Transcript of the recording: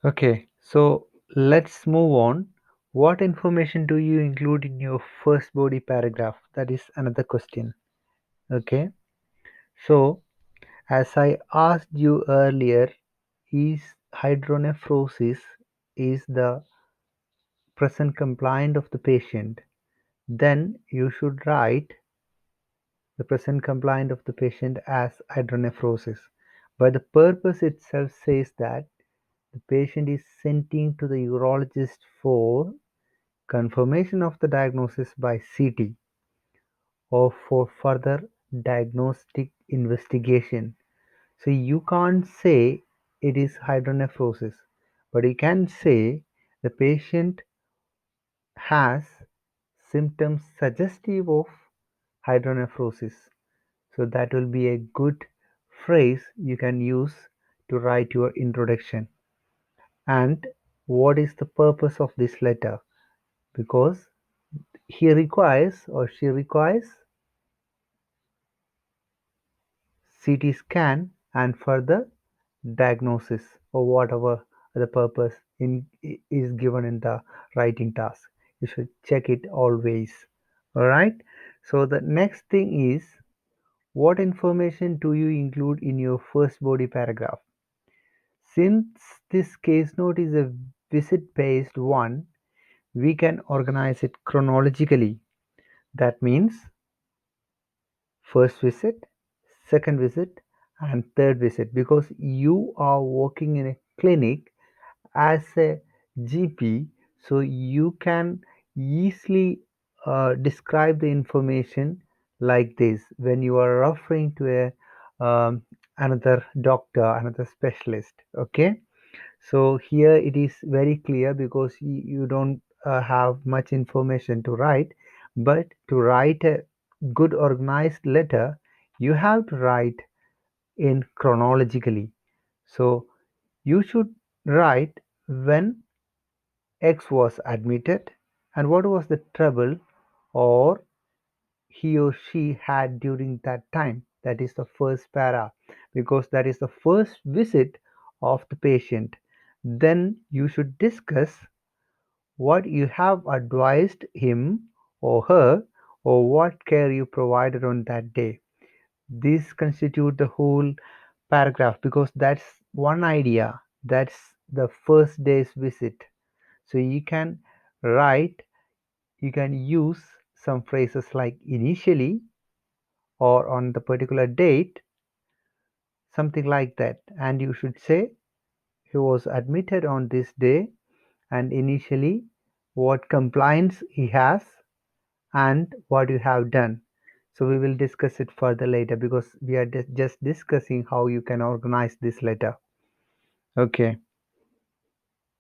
Okay, so let's move on. What information do you include in your first body paragraph? That is another question. Okay, so as I asked you earlier, is hydronephrosis is the present complaint of the patient, then you should write the present complaint of the patient as hydronephrosis. But the purpose itself says that the patient is sending to the urologist for confirmation of the diagnosis by CT or for further diagnostic investigation. So you can't say it is hydronephrosis, but you can say the patient has symptoms suggestive of hydronephrosis. So that will be a good phrase you can use to write your introduction. And what is the purpose of this letter? Because he requires or she requires CT scan and further diagnosis or whatever the purpose is given in the writing task. You should check it always. All right. So the next thing is, what information do you include in your first body paragraph? Since this case note is a visit based one, we can organize it chronologically. That means first visit, second visit, and third visit, because you are working in a clinic as a GP, so you can easily describe the information like this when you are referring to another doctor, another specialist. Okay, so here it is very clear because you don't have much information to write, but to write a good organized letter, you have to write in chronologically. So you should write when X was admitted and what was the trouble or he or she had during that time. That is the first para, because that is the first visit of the patient. Then you should discuss what you have advised him or her, or what care you provided on that day. This constitute the whole paragraph because that's one idea. That's the first day's visit. So write, you can use some phrases like initially or on the particular date, something like that. And you should say he was admitted on this day and initially what compliance he has and what you have done. So we will discuss it further later because we are just discussing how you can organize this letter. Okay.